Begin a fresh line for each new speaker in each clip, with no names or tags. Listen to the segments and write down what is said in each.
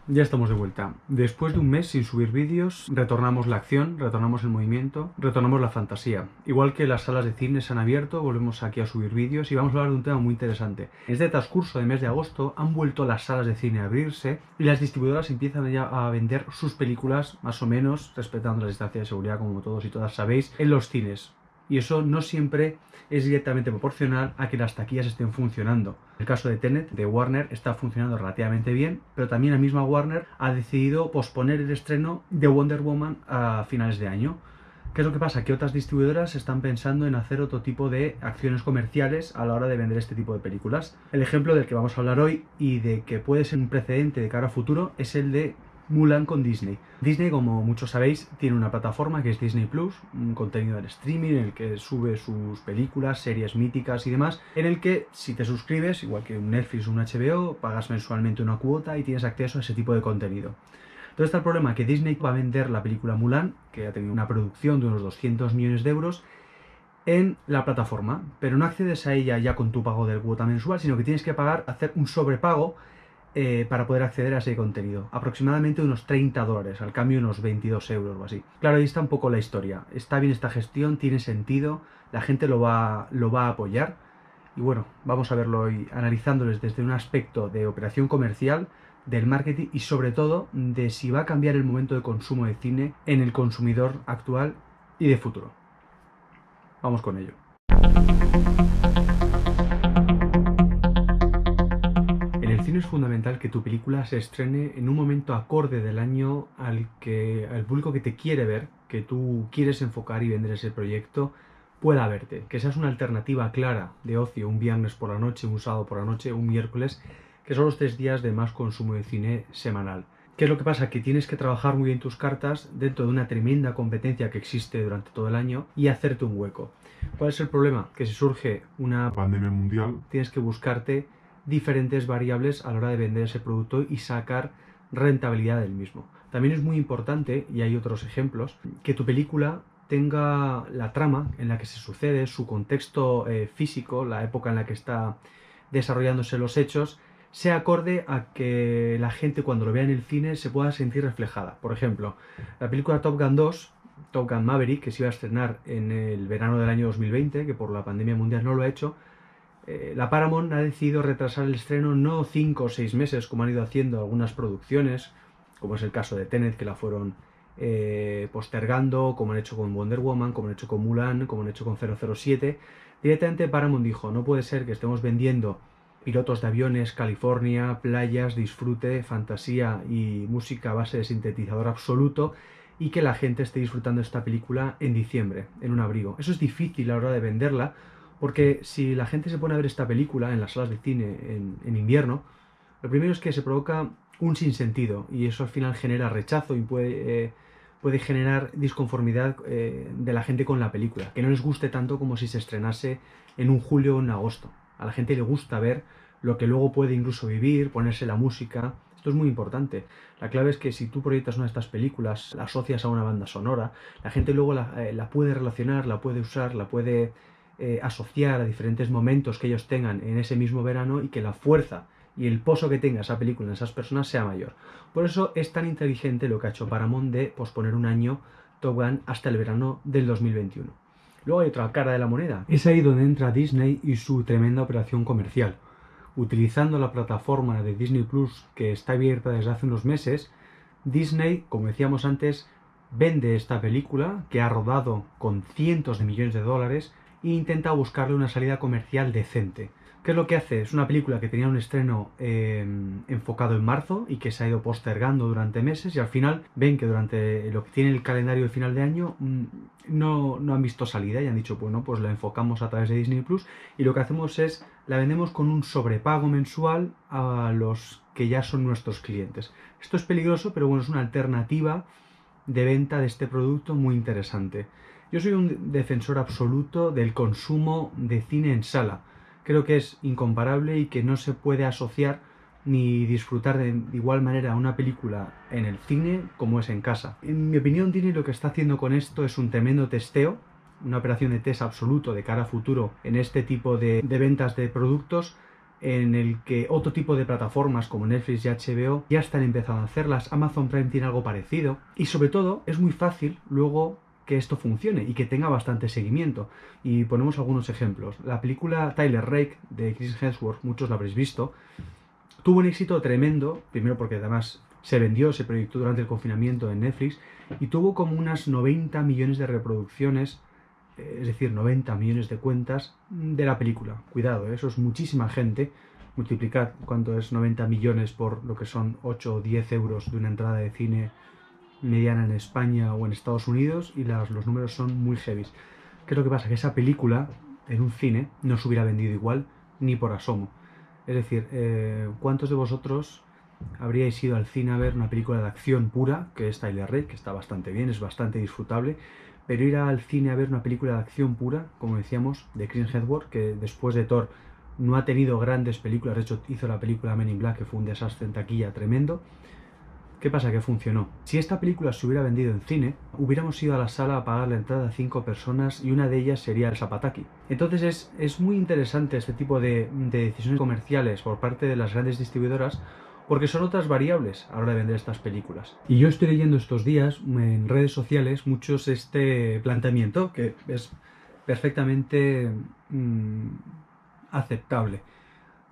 Ya estamos de vuelta. Después de un mes sin subir vídeos, retornamos la acción, retornamos el movimiento, retornamos la fantasía. Igual que las salas de cine se han abierto, volvemos aquí a subir vídeos y vamos a hablar de un tema muy interesante. En este transcurso de mes de agosto han vuelto las salas de cine a abrirse y las distribuidoras empiezan ya a vender sus películas, más o menos, respetando las distancias de seguridad, como todos y todas sabéis, en los cines. Y eso no siempre es directamente proporcional a que las taquillas estén funcionando. El caso de Tenet, de Warner, está funcionando relativamente bien, pero también la misma Warner ha decidido posponer el estreno de Wonder Woman a finales de año. ¿Qué es lo que pasa? Que otras distribuidoras están pensando en hacer otro tipo de acciones comerciales a la hora de vender este tipo de películas. El ejemplo del que vamos a hablar hoy y de que puede ser un precedente de cara a futuro es el de Mulan con Disney. Disney, como muchos sabéis, tiene una plataforma que es Disney Plus, un contenido en streaming en el que sube sus películas, series míticas y demás, en el que si te suscribes, igual que un Netflix o un HBO, pagas mensualmente una cuota y tienes acceso a ese tipo de contenido. Entonces está el problema que Disney va a vender la película Mulan, que ha tenido una producción de unos 200 millones de euros, en la plataforma, pero no accedes a ella ya con tu pago de cuota mensual, sino que tienes que hacer un sobrepago para poder acceder a ese contenido. Aproximadamente unos $30, al cambio unos 22 euros o así. Claro, ahí está un poco la historia. Está bien esta gestión, tiene sentido, la gente lo va a apoyar. Y bueno, vamos a verlo hoy analizándoles desde un aspecto de operación comercial, del marketing y sobre todo de si va a cambiar el momento de consumo de cine en el consumidor actual y de futuro. Vamos con ello. En el cine es fundamental que tu película se estrene en un momento acorde del año al público que te quiere ver, que tú quieres enfocar y vender ese proyecto, pueda verte. Que seas una alternativa clara de ocio un viernes por la noche, un sábado por la noche, un miércoles, que son los 3 días de más consumo de cine semanal. ¿Qué es lo que pasa? Que tienes que trabajar muy bien tus cartas dentro de una tremenda competencia que existe durante todo el año y hacerte un hueco. ¿Cuál es el problema? Que si surge una pandemia mundial, tienes que buscarte diferentes variables a la hora de vender ese producto y sacar rentabilidad del mismo. También es muy importante, y hay otros ejemplos, que tu película tenga la trama en la que se sucede, su contexto físico, la época en la que está desarrollándose los hechos, sea acorde a que la gente cuando lo vea en el cine se pueda sentir reflejada. Por ejemplo, la película Top Gun 2, Top Gun Maverick, que se iba a estrenar en el verano del año 2020, que por la pandemia mundial no lo ha hecho, la Paramount ha decidido retrasar el estreno no 5 o 6 meses como han ido haciendo algunas producciones, como es el caso de Tenet, que la fueron postergando, como han hecho con Wonder Woman, como han hecho con Mulan, como han hecho con 007. Directamente Paramount dijo, no puede ser que estemos vendiendo pilotos de aviones, California, playas, disfrute, fantasía y música a base de sintetizador absoluto y que la gente esté disfrutando esta película en diciembre, en un abrigo. Eso es difícil a la hora de venderla, porque si la gente se pone a ver esta película en las salas de cine en invierno, lo primero es que se provoca un sinsentido y eso al final genera rechazo y puede generar disconformidad de la gente con la película, que no les guste tanto como si se estrenase en un julio o en agosto. A la gente le gusta ver lo que luego puede incluso vivir, ponerse la música. Esto es muy importante. La clave es que si tú proyectas una de estas películas, la asocias a una banda sonora, la gente luego la puede relacionar, la puede usar, la puede asociar a diferentes momentos que ellos tengan en ese mismo verano y que la fuerza y el pozo que tenga esa película en esas personas sea mayor. Por eso es tan inteligente lo que ha hecho Paramount de posponer un año Top Gun hasta el verano del 2021. Luego hay otra cara de la moneda. Es ahí donde entra Disney y su tremenda operación comercial. Utilizando la plataforma de Disney Plus que está abierta desde hace unos meses, Disney, como decíamos antes, vende esta película que ha rodado con cientos de millones de dólares e intenta buscarle una salida comercial decente. ¿Qué es lo que hace? Es una película que tenía un estreno enfocado en marzo y que se ha ido postergando durante meses y al final ven que durante lo que tiene el calendario de final de año no han visto salida y han dicho, bueno, pues la enfocamos a través de Disney Plus y lo que hacemos es, la vendemos con un sobrepago mensual a los que ya son nuestros clientes. Esto es peligroso, pero bueno, es una alternativa de venta de este producto muy interesante. Yo soy un defensor absoluto del consumo de cine en sala. Creo que es incomparable y que no se puede asociar ni disfrutar de igual manera una película en el cine como es en casa. En mi opinión, Disney lo que está haciendo con esto es un tremendo testeo, una operación de test absoluto de cara a futuro en este tipo de ventas de productos en el que otro tipo de plataformas como Netflix y HBO ya están empezando a hacerlas. Amazon Prime tiene algo parecido. Y sobre todo es muy fácil luego que esto funcione y que tenga bastante seguimiento. Y ponemos algunos ejemplos. La película Tyler Rake de Chris Hemsworth, muchos la habréis visto, tuvo un éxito tremendo, primero porque además se vendió, se proyectó durante el confinamiento en Netflix y tuvo como unas 90 millones de reproducciones, es decir, 90 millones de cuentas de la película. Cuidado, eso es muchísima gente. Multiplicad cuánto es 90 millones por lo que son 8 o 10 euros de una entrada de cine mediana en España o en Estados Unidos y los números son muy heavy. ¿Qué es lo que pasa? Que esa película en un cine no se hubiera vendido igual ni por asomo. Es decir, ¿cuántos de vosotros habríais ido al cine a ver una película de acción pura, que es Tyler Rake, que está bastante bien, es bastante disfrutable, pero ir al cine a ver una película de acción pura, como decíamos, de Chris Hemsworth, que después de Thor no ha tenido grandes películas, de hecho hizo la película Men in Black, que fue un desastre en taquilla tremendo? ¿Qué pasa? Que funcionó. Si esta película se hubiera vendido en cine, hubiéramos ido a la sala a pagar la entrada a 5 personas y una de ellas sería el Zapataki. Entonces es muy interesante este tipo de decisiones comerciales por parte de las grandes distribuidoras porque son otras variables a la hora de vender estas películas. Y yo estoy leyendo estos días en redes sociales muchos este planteamiento que es perfectamente aceptable.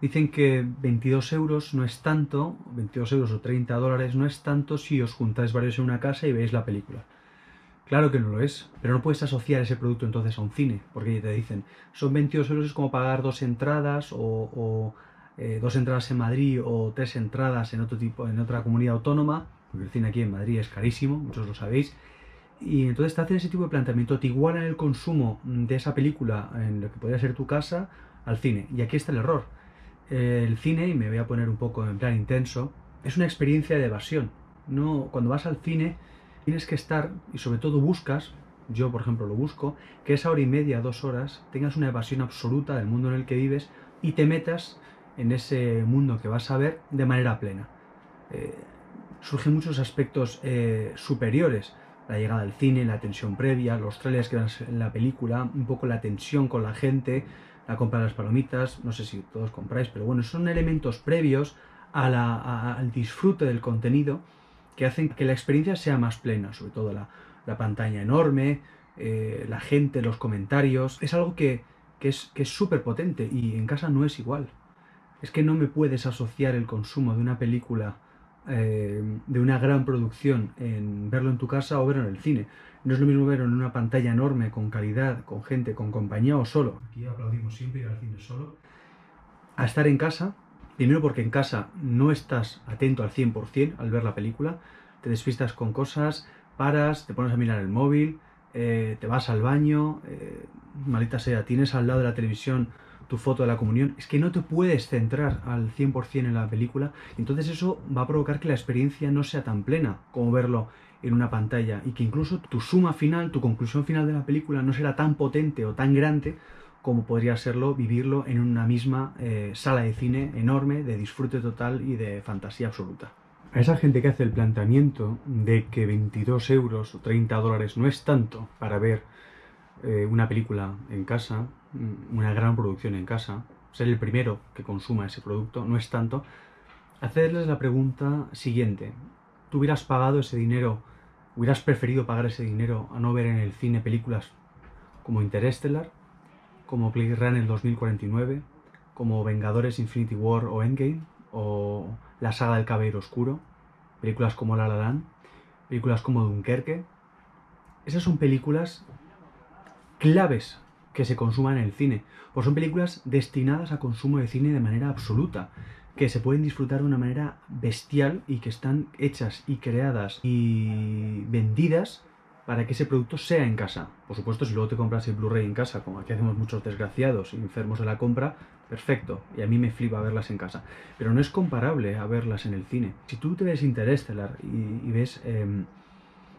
Dicen que 22 euros no es tanto, 22 euros o 30 dólares no es tanto si os juntáis varios en una casa y veis la película. Claro que no lo es, pero no puedes asociar ese producto entonces a un cine, porque te dicen, son 22 euros es como pagar dos entradas o dos entradas en Madrid o tres entradas en otro tipo, en otra comunidad autónoma, porque el cine aquí en Madrid es carísimo, muchos lo sabéis, y entonces te hacen ese tipo de planteamiento, te igualan el consumo de esa película en lo que podría ser tu casa al cine, y aquí está el error. El cine, y me voy a poner un poco en plan intenso, es una experiencia de evasión. No, cuando vas al cine tienes que estar, y sobre todo buscas, yo por ejemplo lo busco, que esa hora y media, 2 horas, tengas una evasión absoluta del mundo en el que vives y te metas en ese mundo que vas a ver de manera plena. Eh, Surgen muchos aspectos superiores. La llegada al cine, la tensión previa, los trailers que dan en la película, un poco la tensión con la gente, la compra de las palomitas, no sé si todos compráis, pero bueno, son elementos previos al disfrute del contenido que hacen que la experiencia sea más plena, sobre todo la pantalla enorme, la gente, los comentarios, es algo que es súper potente y en casa no es igual. Es que no me puedes asociar el consumo de una película de una gran producción en verlo en tu casa o verlo en el cine. No es lo mismo verlo en una pantalla enorme, con calidad, con gente, con compañía o solo. Aquí aplaudimos siempre ir al cine solo. A estar en casa, primero porque en casa no estás atento al 100% al ver la película, te despistas con cosas, paras, te pones a mirar el móvil, te vas al baño, maldita sea, tienes al lado de la televisión tu foto de la comunión, es que no te puedes centrar al 100% en la película, entonces eso va a provocar que la experiencia no sea tan plena como verlo en una pantalla y que incluso tu suma final, tu conclusión final de la película no será tan potente o tan grande como podría serlo vivirlo en una misma sala de cine enorme, de disfrute total y de fantasía absoluta. A esa gente que hace el planteamiento de que 22 euros o 30 dólares no es tanto para ver una película en casa, una gran producción en casa, ser el primero que consuma ese producto, no es tanto, hacerles la pregunta siguiente. ¿Tú hubieras pagado ese dinero, hubieras preferido pagar ese dinero a no ver en el cine películas como Interstellar, como Blade Runner 2049, como Vengadores Infinity War o Endgame, o la saga del Caballero Oscuro, películas como La La Land, películas como Dunkerque? Esas son películas claves que se consuman en el cine, pues son películas destinadas a consumo de cine de manera absoluta, que se pueden disfrutar de una manera bestial y que están hechas y creadas y vendidas para que ese producto sea en casa. Por supuesto, si luego te compras el Blu-ray en casa, como aquí hacemos muchos desgraciados y enfermos de la compra, perfecto, y a mí me flipa verlas en casa. Pero no es comparable a verlas en el cine. Si tú te ves Interstellar y ves...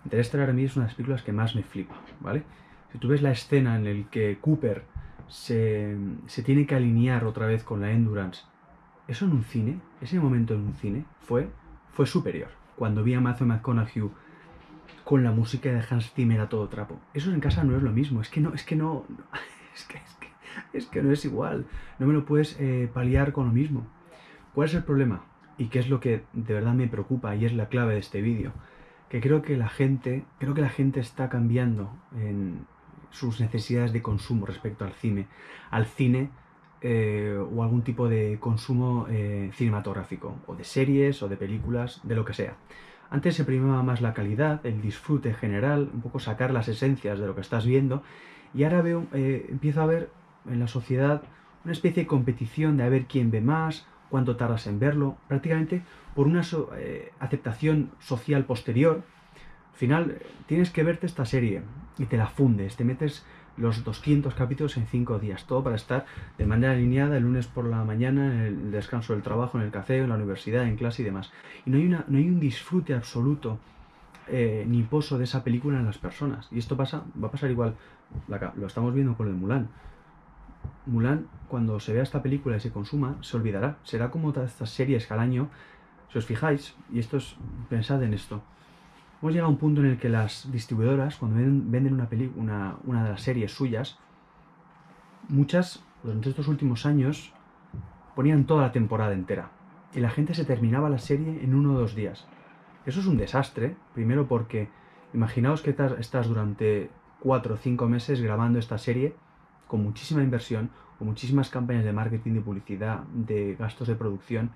Interstellar a mí es una de las películas que más me flipa, ¿vale? Si tú ves la escena en la que Cooper se tiene que alinear otra vez con la Endurance, eso en un cine, ese momento en un cine, fue superior. Cuando vi a Matthew McConaughey con la música de Hans Zimmer a todo trapo. Eso en casa no es lo mismo, es que no, es que Es que no es igual. No me lo puedes paliar con lo mismo. ¿Cuál es el problema? Y qué es lo que de verdad me preocupa y es la clave de este vídeo. Que creo que la gente está cambiando en sus necesidades de consumo respecto al cine. Al cine o algún tipo de consumo cinematográfico, o de series, o de películas, de lo que sea. Antes se primaba más la calidad, el disfrute general, un poco sacar las esencias de lo que estás viendo, y ahora empiezo a ver en la sociedad una especie de competición de a ver quién ve más, cuánto tardas en verlo, prácticamente por una aceptación social posterior. Al final tienes que verte esta serie y te la fundes, te metes los 200 capítulos en 5 días, todo para estar de manera alineada el lunes por la mañana, en el descanso del trabajo, en el café, en la universidad, en clase y demás. Y no hay un disfrute absoluto ni pozo de esa película en las personas. Y esto va a pasar igual, lo estamos viendo con el Mulan. Mulan, cuando se vea esta película y se consuma, se olvidará. Será como todas estas series que al año, si os fijáis, y pensad en esto. Hemos llegado a un punto en el que las distribuidoras, cuando venden una de las series suyas, muchas, durante estos últimos años, ponían toda la temporada entera. Y la gente se terminaba la serie en 1 o 2 días. Eso es un desastre, primero porque imaginaos que estás durante 4 o 5 meses grabando esta serie con muchísima inversión, con muchísimas campañas de marketing, de publicidad, de gastos de producción,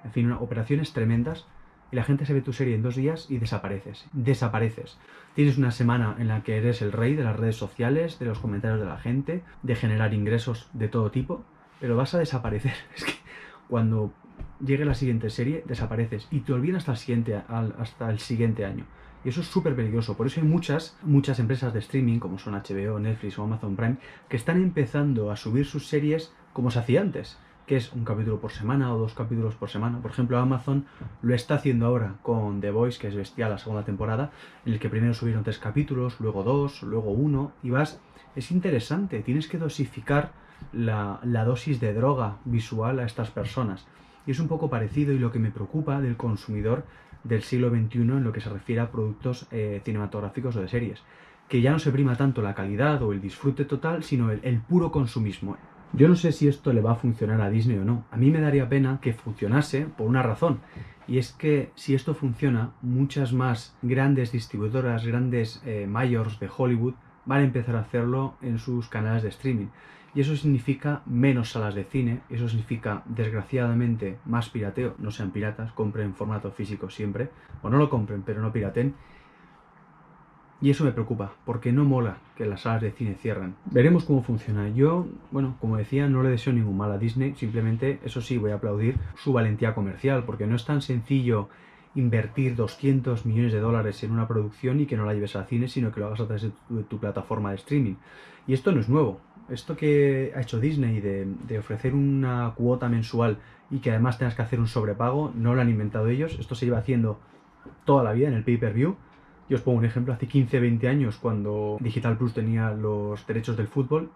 en fin, operaciones tremendas, y la gente se ve tu serie en 2 días y desapareces. Desapareces. Tienes una semana en la que eres el rey de las redes sociales, de los comentarios de la gente, de generar ingresos de todo tipo, pero vas a desaparecer. Es que cuando llegue la siguiente serie, desapareces y te olvidas hasta el siguiente año. Y eso es súper peligroso. Por eso hay muchas empresas de streaming, como son HBO, Netflix o Amazon Prime, que están empezando a subir sus series como se hacía antes, que es un capítulo por semana o 2 capítulos por semana. Por ejemplo, Amazon lo está haciendo ahora con The Voice, que es bestial, la segunda temporada, en el que primero subieron 3 capítulos, luego 2, luego 1, y vas... Es interesante, tienes que dosificar la dosis de droga visual a estas personas. Y es un poco parecido, y lo que me preocupa del consumidor del siglo XXI en lo que se refiere a productos cinematográficos o de series. Que ya no se prima tanto la calidad o el disfrute total, sino el puro consumismo. Yo no sé si esto le va a funcionar a Disney o no. A mí me daría pena que funcionase por una razón. Y es que si esto funciona, muchas más grandes distribuidoras, grandes mayors de Hollywood van a empezar a hacerlo en sus canales de streaming. Y eso significa menos salas de cine, eso significa, desgraciadamente, más pirateo. No sean piratas, compren en formato físico siempre. O no lo compren, pero no piraten. Y eso me preocupa, porque no mola que las salas de cine cierren. Veremos cómo funciona. Yo, bueno, como decía, no le deseo ningún mal a Disney. Simplemente, eso sí, voy a aplaudir su valentía comercial, porque no es tan sencillo invertir 200 millones de dólares en una producción y que no la lleves al cine, sino que lo hagas a través de tu plataforma de streaming. Y esto no es nuevo. Esto que ha hecho Disney de ofrecer una cuota mensual y que además tengas que hacer un sobrepago, no lo han inventado ellos. Esto se lleva haciendo toda la vida en el pay-per-view. Yo os pongo un ejemplo, hace 15-20 años, cuando Digital Plus tenía los derechos del fútbol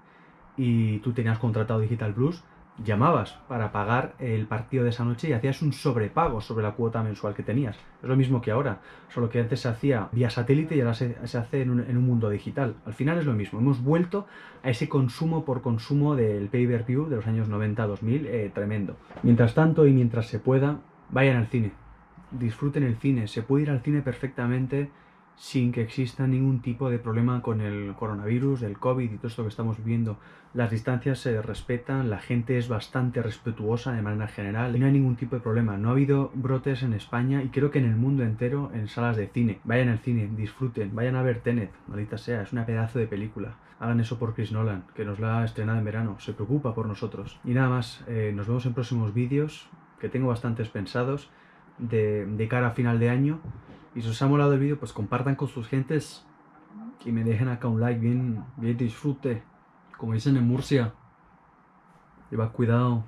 y tú tenías contratado Digital Plus, llamabas para pagar el partido de esa noche y hacías un sobrepago sobre la cuota mensual que tenías. Es lo mismo que ahora, solo que antes se hacía vía satélite y ahora se hace en un mundo digital. Al final es lo mismo, hemos vuelto a ese consumo por consumo del pay-per-view de los años 90-2000, tremendo. Mientras tanto y mientras se pueda, vayan al cine, disfruten el cine, se puede ir al cine perfectamente sin que exista ningún tipo de problema con el coronavirus, el COVID y todo esto que estamos viviendo. Las distancias se respetan, la gente es bastante respetuosa de manera general y no hay ningún tipo de problema. No ha habido brotes en España y creo que en el mundo entero en salas de cine. Vayan al cine, disfruten, vayan a ver Tenet, maldita sea, es una pedazo de película. Hagan eso por Chris Nolan, que nos la ha estrenado en verano, se preocupa por nosotros. Y nada más, nos vemos en próximos vídeos, que tengo bastantes pensados de cara a final de año. Y si os ha molado el vídeo, pues compartan con sus gentes y me dejen acá un like bien disfrute, como dicen en Murcia. Llevad cuidado.